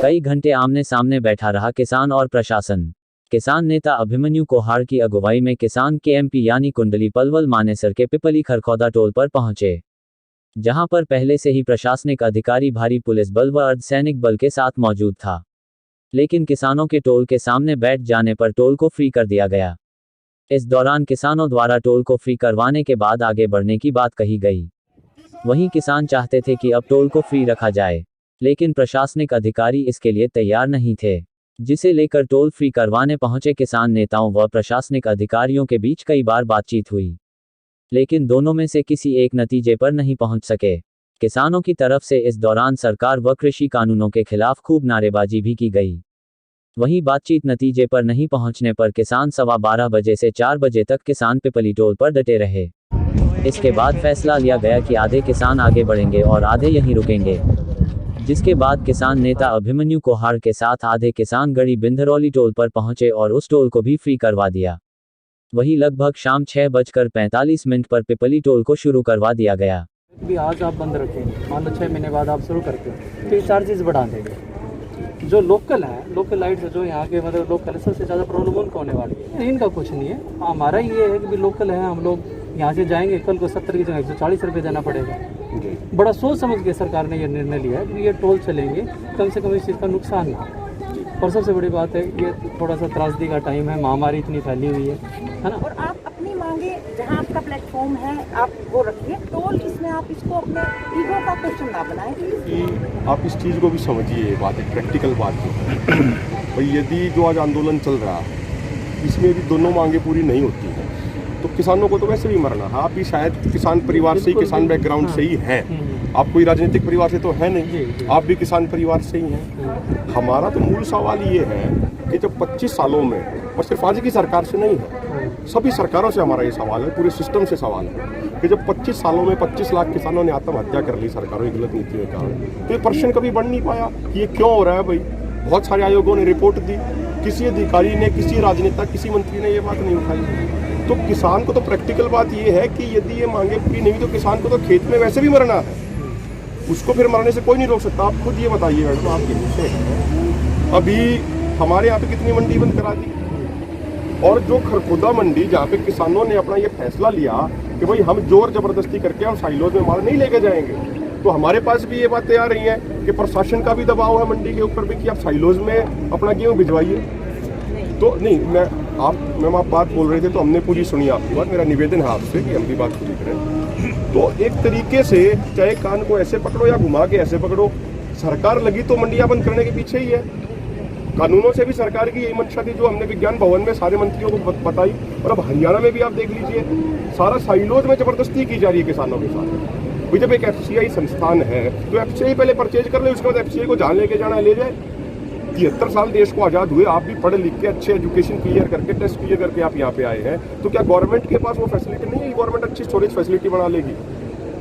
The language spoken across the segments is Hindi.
कई घंटे आमने सामने बैठा रहा किसान और प्रशासन। किसान नेता अभिमन्यु कोहाड़ की अगुवाई में किसान के एमपी यानी कुंडली पलवल मानेसर के पिपली खरखौदा टोल पर पहुंचे, जहां पर पहले से ही प्रशासनिक अधिकारी भारी पुलिस बल व अर्धसैनिक बल के साथ मौजूद था। लेकिन किसानों के टोल के सामने बैठ जाने पर टोल को फ्री कर दिया गया। इस दौरान किसानों द्वारा टोल को फ्री करवाने के बाद आगे बढ़ने की बात कही गई। वहीं किसान चाहते थे कि अब टोल को फ्री रखा जाए, लेकिन प्रशासनिक अधिकारी इसके लिए तैयार नहीं थे, जिसे लेकर टोल फ्री करवाने पहुंचे किसान नेताओं व प्रशासनिक अधिकारियों के बीच कई बार बातचीत हुई, लेकिन दोनों में से किसी एक नतीजे पर नहीं पहुंच सके। किसानों की तरफ से इस दौरान सरकार व कृषि कानूनों के खिलाफ खूब नारेबाजी भी की गई। वहीं बातचीत नतीजे पर नहीं पहुंचने पर किसान 12:15 बजे से 4 बजे तक किसान पिपली टोल पर डटे रहे। इसके बाद फैसला लिया गया कि आधे किसान आगे बढ़ेंगे और आधे यहीं रुकेंगे, जिसके बाद किसान नेता अभिमन्यु कोहाड़ के साथ आधे किसान गड़ी बिंधरौली टोल पर पहुंचे और उस टोल को भी फ्री करवा दिया। वहीं लगभग शाम 6:45 पर पिपली टोल को शुरू करवा दिया गया। भी आज आप बंद रखेंगे, मान लो 6 महीने बाद आप शुरू करते हो तो ये चार्जेस बढ़ा देंगे। जो लोकल है, लोकल लाइट्स जो यहाँ के मतलब लोकल है, सबसे ज़्यादा प्रॉब्लम उनको होने वाली है। इनका कुछ नहीं है, हमारा ये है कि भी लोकल है, हम लोग यहाँ से जाएंगे, कल को 70 की जगह 140 रुपये देना पड़ेगा। बड़ा सोच समझ के सरकार ने ये निर्णय लिया है कि ये टोल चलेंगे, कम से कम इस चीज़ का नुकसान ना। और सबसे बड़ी बात है, ये थोड़ा सा त्रासदी का टाइम है, महामारी इतनी फैली हुई है ना। और आप अपनी मांगे, जहाँ आपका प्लेटफॉर्म है आप वो रखिए, टोल इसमें आप इसको अपने ईगो का क्वेश्चन ना बनाएं कि आप इस चीज़ को भी समझिए। ये बात एक प्रैक्टिकल बात है भाई, यदि जो आज आंदोलन चल रहा है इसमें यदि दोनों मांगे पूरी नहीं होती हैं तो किसानों को तो वैसे भी मरना है। आप भी शायद किसान परिवार से ही, किसान बैकग्राउंड से ही हैं, आप कोई राजनीतिक परिवार से तो है नहीं, आप भी किसान परिवार से ही हैं। हमारा तो मूल सवाल ये है कि जब 25 सालों में, और सिर्फ आज की सरकार से नहीं है, सभी सरकारों से हमारा ये सवाल है, पूरे सिस्टम से सवाल है कि जब 25 सालों में 25 लाख किसानों ने आत्महत्या कर ली सरकारों की गलत नीतियों के कारण, तो ये प्रश्न कभी बढ़ नहीं पाया कि ये क्यों हो रहा है। भाई बहुत सारे आयोगों ने रिपोर्ट दी, किसी अधिकारी ने, किसी राजनेता, किसी मंत्री ने ये बात नहीं उठाई। तो किसान को तो प्रैक्टिकल बात ये है कि यदि ये मांगे पूरी नहीं तो किसान को तो खेत में वैसे भी मरना है, उसको फिर मरने से कोई नहीं रोक सकता। आप खुद ये बताइए मैडम, आपके नीचे अभी हमारे यहाँ पे कितनी मंडी बंद करा दी, और जो खरखौदा मंडी जहाँ पे किसानों ने अपना ये फैसला लिया कि भाई हम जोर जबरदस्ती करके हम साइलोज में माल नहीं लेके जाएंगे, तो हमारे पास भी ये बातें आ रही हैं कि प्रशासन का भी दबाव है मंडी के ऊपर भी कि आप साइलोज में अपना गेहूँ भिजवाइए। तो नहीं, मैम आप बात बोल रहे थे तो हमने पूरी सुनी आपकी बात। मेरा निवेदन है आपसे कि हम भी बात पूरी करें। तो एक तरीके से चाहे कान को ऐसे पकड़ो या घुमा के ऐसे पकड़ो, सरकार लगी तो मंडियां बंद करने के पीछे ही है। कानूनों से भी सरकार की यही मंशा थी जो हमने विज्ञान भवन में सारे मंत्रियों को बताई, और अब हरियाणा में भी आप देख लीजिए, सारा साइलोज में जबरदस्ती की जा रही है किसानों के साथ। भाई जब एक FCI संस्थान है तो FCI पहले परचेज कर ले, उसके बाद FCI को जहाँ लेके जाना है ले जाए। 73 साल देश को आज़ाद हुए, आप भी पढ़े लिख के अच्छे एजुकेशन क्लियर करके, टेस्ट क्लियर करके आप यहाँ पे आए हैं, तो क्या गवर्नमेंट के पास वो फैसिलिटी नहीं है? गवर्नमेंट अच्छी स्टोरेज फैसिलिटी बना लेगी,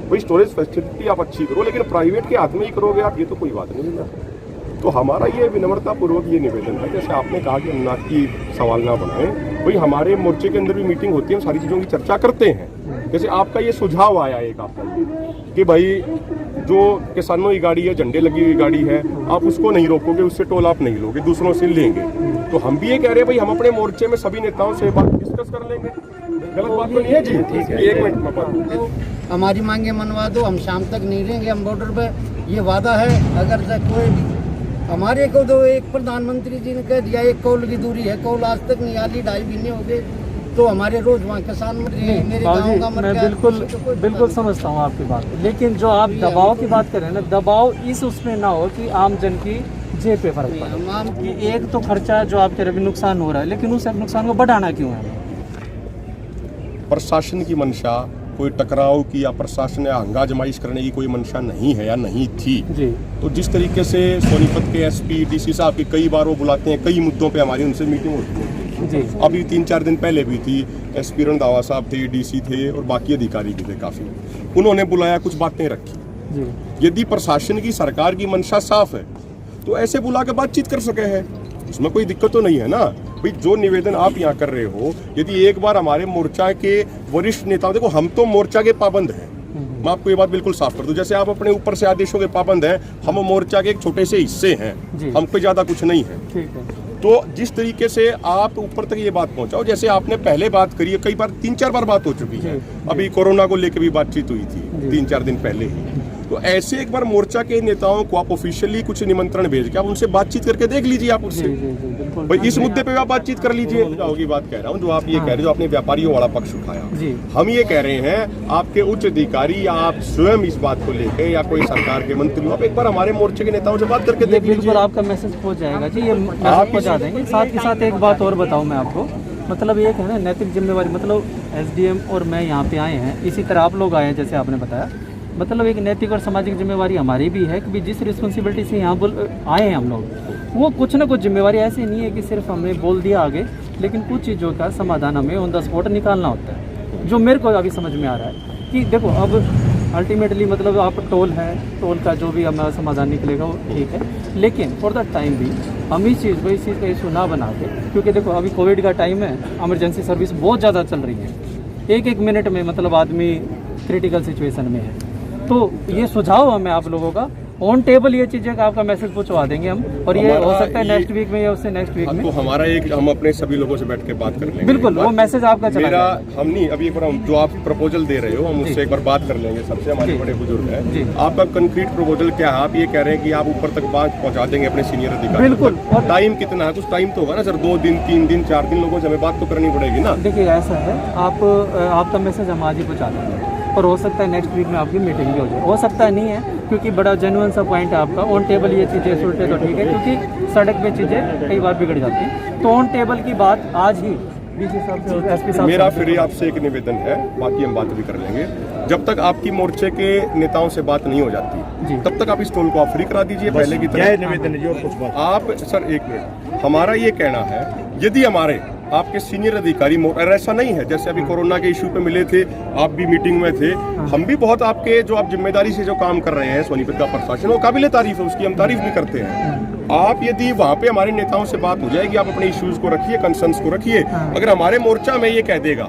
भाई स्टोरेज फैसिलिटी आप अच्छी करो, लेकिन प्राइवेट के हाथ में ही करोगे आप, ये तो कोई बात नहीं है। तो हमारा ये विनम्रतापूर्वक ये निवेदन है, जैसे आपने कहा कि अन्ना की सवाल ना बनाएं, भाई हमारे मोर्चे के अंदर भी मीटिंग होती है, हम सारी चीज़ों की चर्चा करते हैं। जैसे आपका ये सुझाव आया एक आपका कि भाई जो किसानों की गाड़ी है, झंडे लगी हुई गाड़ी है, आप उसको नहीं रोकोगे, उससे टोल आप नहीं लोगे, दूसरों से लेंगे। तो हम भी ये कह रहे हैं भाई हम अपने मोर्चे में सभी नेताओं से बात डिस्कस कर लेंगे। गलत बात तो नहीं है जी? एक मिनट में बात, हमारी मांगे मनवा दो, हम शाम तक नहीं रहेंगे, हम बॉर्डर पे, ये वादा है। अगर कोई भी हमारे को तो एक प्रधानमंत्री जी ने कह दिया 1 कौल की दूरी है, कौल आज तक नहीं आली, 2.5 महीने हो गए, तो हमारे रोज वहाँ किसान मर रहे हैं, मेरे गाँव का मर गया। मैं बिल्कुल समझता हूँ आपकी बात, लेकिन जो आप दबाव की बात कर रहे हैं ना, दबाव इस उसमें ना हो कि आम जन की जेब पे फर्क पड़े। कि एक तो खर्चा जो आपके रवि नुकसान हो रहा है, लेकिन उस नुकसान को बढ़ाना क्यों है? प्रशासन की मंशा कोई टकराव की या प्रशासन या हंगाजमाइश करने की कोई मंशा नहीं है या नहीं थी। जी तो जिस तरीके से सोनीपत के एसपी डीसी साहब की कई बार वो बुलाते हैं, कई मुद्दों पे हमारी उनसे मीटिंग होती है। जी अभी 3-4 दिन पहले भी थी, एसपी रंधावा साहब थे, डीसी थे और बाकी अधिकारी भी थे काफ़ी, उन्होंने बुलाया, कुछ बातें रखी। जी यदि प्रशासन की सरकार की मंशा साफ है तो ऐसे बुला के बातचीत कर सके हैं, उसमें कोई दिक्कत तो नहीं है ना। भाई जो निवेदन आप यहाँ कर रहे हो, यदि एक बार हमारे मोर्चा के वरिष्ठ नेताओं, देखो हम तो मोर्चा के पाबंद हैं, मैं आपको ये बात बिल्कुल साफ कर दूं, जैसे आप अपने ऊपर से आदेशों के पाबंद हैं, हम मोर्चा के एक छोटे से हिस्से हैं, हम कोई ज्यादा कुछ नहीं है। ठीक है। तो जिस तरीके से आप ऊपर तक ये बात पहुंचाओ, जैसे आपने पहले बात करी है, कई बार 3-4 बार बात हो चुकी है, अभी कोरोना को लेकर भी बातचीत हुई थी 3-4 दिन पहले ही। तो ऐसे एक बार मोर्चा के नेताओं को आप ऑफिशियली कुछ निमंत्रण भेज के आप उनसे बातचीत करके देख लीजिए, आप उससे भाई इस मुद्दे पे आप बातचीत कर लीजिए। होगी बात कह रहा हूँ, जो आप ये कह रहे हो, जो आपने व्यापारियों वाला पक्ष उठाया, हम ये कह रहे हैं आपके उच्च अधिकारी या आप स्वयं इस बात को लेकर या कोई सरकार के मंत्री हो, आप एक बार हमारे मोर्चे के नेताओं से बात करके देख लीजिए। बिल्कुल आपका मैसेज पहुंच जाएगा जी, ये मैसेज पहुंचा देंगे। साथ ही साथ एक बात और बताऊं मैं आपको, मतलब ये है ना नैतिक जिम्मेवारी, मतलब एसडीएम और मैं यहाँ पे आए हैं, इसी तरह आप लोग आए हैं जैसे आपने बताया, मतलब एक नैतिक और सामाजिक जिम्मेवारी हमारी भी है कि जिस रिस्पॉन्सिबिलिटी से यहाँ आए हैं हम लोग, वो कुछ ना कुछ जिम्मेवारी ऐसी नहीं है कि सिर्फ हमने बोल दिया आगे, लेकिन कुछ चीज़ों का समाधान हमें ऑन द स्पॉट निकालना होता है। जो मेरे को अभी समझ में आ रहा है कि देखो अब अल्टीमेटली मतलब आप टोल है, टोल का जो भी हमारा समाधान निकलेगा वो ठीक है, लेकिन फॉर द टाइम भी हम इस चीज़ को का इशू ना बना के, क्योंकि देखो अभी कोविड का टाइम है, इमरजेंसी सर्विस बहुत ज़्यादा चल रही है, एक मिनट में मतलब आदमी क्रिटिकल सिचुएशन में है। तो ये सुझाव हमें आप लोगों का ऑन टेबल ये चीजें का आपका मैसेज पहुंचवा देंगे हम, और ये हो सकता है नेक्स्ट वीक में या उससे नेक्स्ट वीक में। तो हमारा एक, हम अपने सभी लोगों से बैठ के बात कर लेंगे। बिल्कुल वो मैसेज आपका चला मेरा हम नहीं, अभी एक बार हम जो आप प्रपोजल दे रहे हो, हम उससे एक बार बात कर लेंगे सबसे, हमारे बड़े बुजुर्ग हैं। आपका कंक्रीट प्रपोजल क्या है? आप ये कह रहे हैं कि आप ऊपर तक बात पहुंचा देंगे अपने सीनियर अधिकारी? बिल्कुल। और टाइम कितना है? कुछ टाइम तो होगा ना सर, 2 दिन 3 दिन 4 दिन लोगों से हमें बात तो करनी पड़ेगी ना। देखिए ऐसा है, आपका मैसेज हम आज ही पहुँचा देंगे, और हो सकता है नेक्स्ट वीक में आपकी मीटिंग भी हो जाए, हो सकता है नहीं है, क्योंकि बड़ा जेन्युइन सा पॉइंट है आपका। ऑन टेबल ये चीज़ें सुलटे तो ठीक है, क्योंकि सड़क पे चीज़ें कई बार बिगड़ जाती हैं, तो ऑन टेबल की बात आज ही डीसी साहब से, एसपी साहब, मेरा फिर आपसे एक निवेदन है, बाकी हम बात भी कर लेंगे। जब तक आपकी मोर्चे के नेताओं से बात नहीं हो जाती, तब तक आप इस टोल को आप फ्री करा दीजिए पहले की तरह। निवेदन है जी, और कुछ बात आप सर एक मिनट, हमारा ये कहना है, यदि हमारे आपके सीनियर अधिकारी, और ऐसा नहीं है जैसे अभी कोरोना के इशू पे मिले थे, आप भी मीटिंग में थे, हम भी बहुत आपके जो आप जिम्मेदारी से जो काम कर रहे हैं सोनीपत का प्रशासन, वो काबिले तारीफ है, उसकी हम तारीफ भी करते हैं। आप यदि वहाँ पे हमारे नेताओं से बात हो जाएगी, आप अपने इश्यूज को रखिए, कंसर्न्स को रखिए। अगर हमारे मोर्चा में ये कह देगा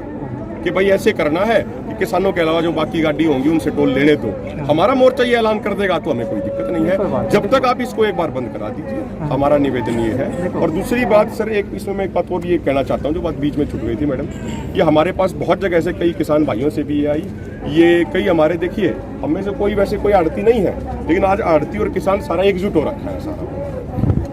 कि भाई ऐसे करना है कि किसानों के अलावा जो बाकी गाड़ी होंगी उनसे टोल लेने दो, हमारा मोर्चा ये ऐलान कर देगा, तो हमें कोई दिक्कत नहीं है। जब तक आप इसको एक बार बंद करा दीजिए, हमारा निवेदन ये है। और दूसरी बात सर, एक इसमें मैं एक बात और ये कहना चाहता हूँ, जो बात बीच में छूट गई थी मैडम, ये हमारे पास बहुत जगह से कई किसान भाइयों से भी ये आई, ये कई हमारे, देखिए हम में से कोई वैसे कोई आड़ती नहीं है, लेकिन आज आड़ती और किसान सारा एकजुट हो रखा है सारा।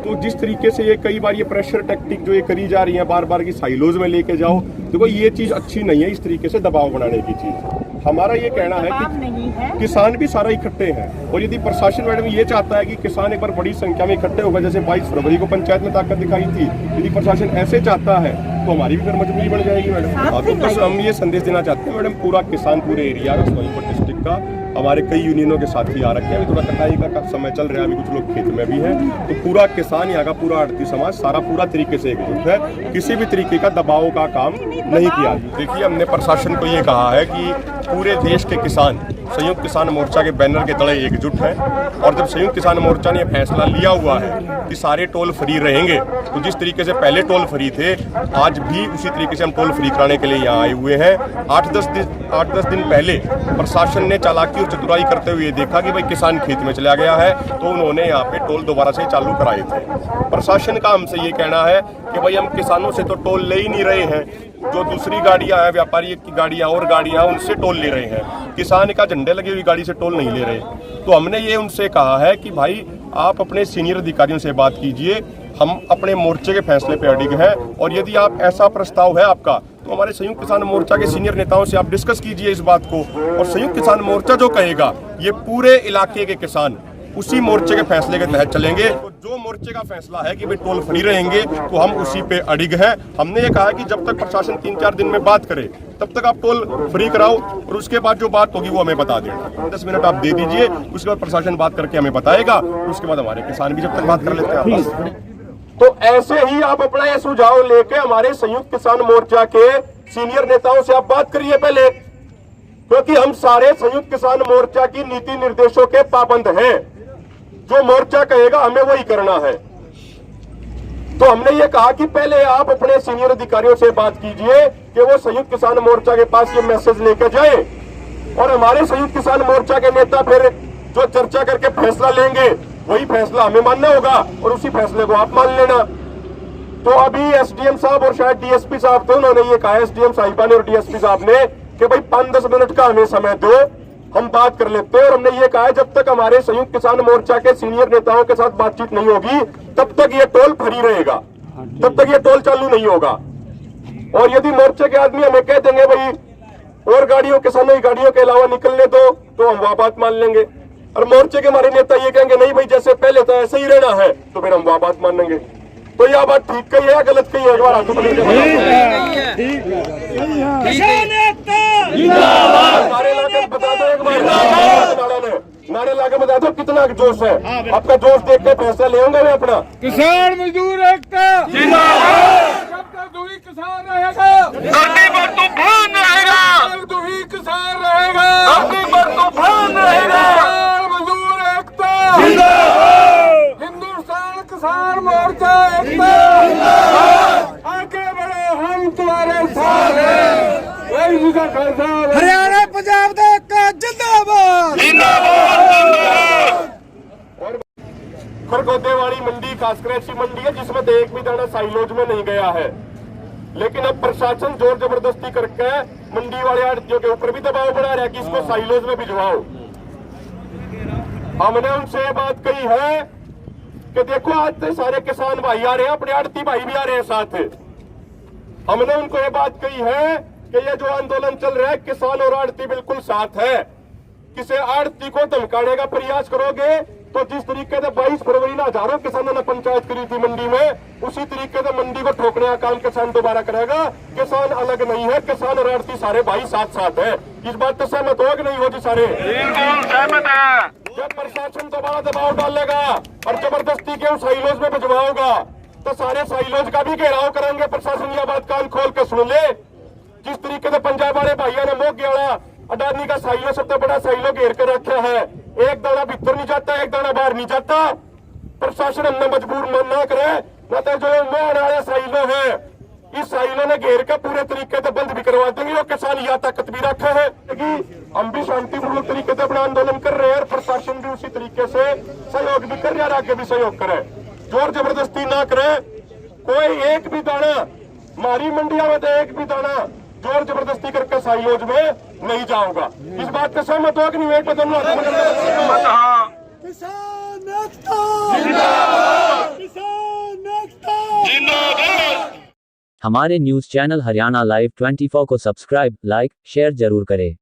तो जिस तरीके से ये कई बार ये प्रेशर टैक्टिक जो ये करी जा रही है, बार बार की साइलोज में लेके जाओ, देखो ये चीज अच्छी नहीं है, इस तरीके से दबाव बनाने की चीज। हमारा ये कहना है कि किसान भी सारा इकट्ठे हैं, और यदि प्रशासन मैडम ये चाहता है कि किसान एक बार बड़ी संख्या में इकट्ठे होगा, जैसे 22 फरवरी को पंचायत में ताकत दिखाई थी, यदि प्रशासन ऐसे चाहता है तो हमारी भी फिर मजबूरी बन जाएगी मैडम। तो बस हम ये संदेश देना चाहते हैं मैडम, पूरा किसान पूरे एरिया का, सोनीपत डिस्ट्रिक्ट का, हमारे कई यूनियनों के साथी आ रखे हैं, अभी थोड़ा कटाई का समय चल रहा है, अभी कुछ लोग खेत में भी हैं, तो पूरा किसान यहाँ का, पूरा आड़ती समाज सारा पूरा तरीके से एकजुट है, किसी भी तरीके का दबाव का काम नहीं किया। देखिए हमने प्रशासन को ये कहा है कि पूरे देश के किसान संयुक्त किसान मोर्चा के बैनर के तले एकजुट हैं, और जब संयुक्त किसान मोर्चा ने फैसला लिया हुआ है कि सारे टोल फ्री रहेंगे, तो जिस तरीके से पहले टोल फ्री थे, आज भी उसी तरीके से हम टोल फ्री कराने के लिए यहाँ आए हुए हैं। 8-10 दिन पहले प्रशासन ने चालाकी और चतुराई करते हुए देखा कि भाई किसान खेत में चला गया है, तो उन्होंने यहाँ पे टोल दोबारा से चालू कराए थे। प्रशासन का हमसे ये कहना है कि भाई हम किसानों से तो टोल ले ही नहीं रहे हैं, जो दूसरी गाड़ियां हैं, व्यापारी की गाड़ियां और गाड़ियां, उनसे टोल ले रहे हैं, किसान का झंडे लगी हुई गाड़ी से टोल नहीं ले रहे। तो हमने ये उनसे कहा है कि भाई आप अपने सीनियर अधिकारियों से बात कीजिए, हम अपने मोर्चे के फैसले पे अडिग हैं, और यदि आप ऐसा प्रस्ताव है आपका, तो हमारे संयुक्त किसान मोर्चा के सीनियर नेताओं से आप डिस्कस कीजिए इस बात को, और संयुक्त किसान मोर्चा जो कहेगा, ये पूरे इलाके के किसान, उसी मोर्चे के फैसले के तहत चलेंगे। तो जो मोर्चे का फैसला है कि भाई टोल फ्री रहेंगे तो हम उसी पे अड़िग हैं। हमने ये कहा कि जब तक प्रशासन 3-4 दिन में बात करे तब तक आप टोल फ्री कराओ और उसके बाद जो बात होगी वो हमें बता देना। 10 मिनट आप दे दीजिए, उसके बाद प्रशासन बात करके हमें बताएगा, उसके बाद हमारे किसान भी जब तक बात कर लेते हैं। तो ऐसे ही आप अपना ये सुझाव लेके हमारे संयुक्त किसान मोर्चा के सीनियर नेताओं से आप बात करिए पहले, क्योंकि हम सारे संयुक्त किसान मोर्चा की नीति निर्देशों के पाबंद हैं। जो मोर्चा कहेगा हमें वही करना है। तो हमने ये कहा कि पहले आप अपने सीनियर अधिकारियों से बात कीजिए कि वो संयुक्त किसान मोर्चा के पास ये मैसेज लेकर जाए और हमारे संयुक्त किसान मोर्चा के नेता फिर जो चर्चा करके फैसला लेंगे वही फैसला हमें मानना होगा और उसी फैसले को आप मान लेना। तो अभी एसडीएम साहब और शायद डीएसपी साहब थे, उन्होंने ये कहा एसडीएम साहिबा ने और डीएसपी साहब ने कि भाई 5-10 मिनट का हमें समय दो, हम बात कर लेते हैं। और हमने ये कहा है जब तक हमारे संयुक्त किसान मोर्चा के सीनियर नेताओं के साथ बातचीत नहीं होगी तब तक ये टोल फ्री रहेगा, तब तक ये टोल चालू नहीं होगा। और यदि मोर्चे के आदमी हमें कह देंगे भाई और गाड़ियों किसानों की गाड़ियों के अलावा निकलने दो, तो हम वह बात मान लेंगे। और मोर्चे के हमारे नेता ये कहेंगे नहीं भाई जैसे पहले था ऐसे ही रहना है, तो फिर हम वह बात मान लेंगे। तो यह बात ठीक कही है या गलत कही है? एक बार हाथों नारे लाके बता दो, एक बार नारे लाके बता दो कितना जोश है। आपका जोश देख के फैसला ले होंगे मैं अपना। किसान मजदूर एकता जिंदाबाद, जब तक दुही किसान रहेगा धरती पर तूफान रहेगा, जब तक दुही किसान रहेगा धरती पर तूफान रहेगा। किसान मजदूर एकता जिंदाबाद, हिंदुस्तान किसान मोर्चा एकता जिंदाबाद, आगे बढ़ो हम तुम्हारे साथ हैं। हरियाणा पंजाब का एकता जिंदाबाद जिंदाबाद। खरगोदे वाली मंडी खासकर ऐसी मंडी है जिसमें तो एक भी दाना साइलोज में नहीं गया है, लेकिन अब प्रशासन जोर जबरदस्ती करके मंडी वाले आड़तियों के ऊपर भी दबाव बना रहा है कि इसको साइलोज में भिजवाओ। हमने उनसे ये बात कही है कि देखो आज से सारे किसान भाई आ रहे हैं, अपने आड़ती भाई भी आ रहे हैं साथ। हमने उनको ये बात कही है कि ये जो आंदोलन चल रहा है किसान और आड़ती बिल्कुल साथ है। किसी आड़ती को धमकाने का प्रयास करोगे तो जिस तरीके से 22 फरवरी में हजारों किसानों ने पंचायत करी थी मंडी में, उसी तरीके से मंडी को ठोकने का काम किसान दोबारा करेगा। किसान अलग नहीं है, किसान और आड़ती सारे भाई साथ साथ है। इस बात तो सहमत हो कि नहीं हो जी? सारे सहमत है। जब प्रशासन दोबारा दबाव डालेगा और जबरदस्ती के उस साइलोज में भिजवाओगा तो सारे साइलोज का भी घेराव करेंगे। प्रशासन यह बात कान खोल के सुन ले। जिस तरीके से पंजाब वाले भाइयों ने मोगेवाड़ा अडानी का साइलो सबसे बड़ा साइलो घेर कर रखा है, एक दाना भीतर नहीं जाता, एक दाना बाहर नहीं जाता। प्रशासन हमने मजबूर ना करे, न तो जो मोहन वाले साइलो है इस साइलो ने घेर के पूरे तरीके से बंद भी करवा देंगे। और किसान यह ताकत भी रखा है कि हम भी शांतिपूर्वक तरीके से अपना आंदोलन कर रहे हैं और प्रशासन भी उसी तरीके से सहयोग भी कर रहा है, आगे भी सहयोग करे, जोर जबरदस्ती ना करे। कोई एक भी दाना हमारी मंडिया में तो एक भी दाना जोर जबरदस्ती करके साइलोज में नहीं जाऊंगा। इस बात पे सहमत हो कि नहीं? एक बदल हमारे न्यूज़ चैनल हरियाणा लाइव 24 को सब्सक्राइब, लाइक, शेयर जरूर करें।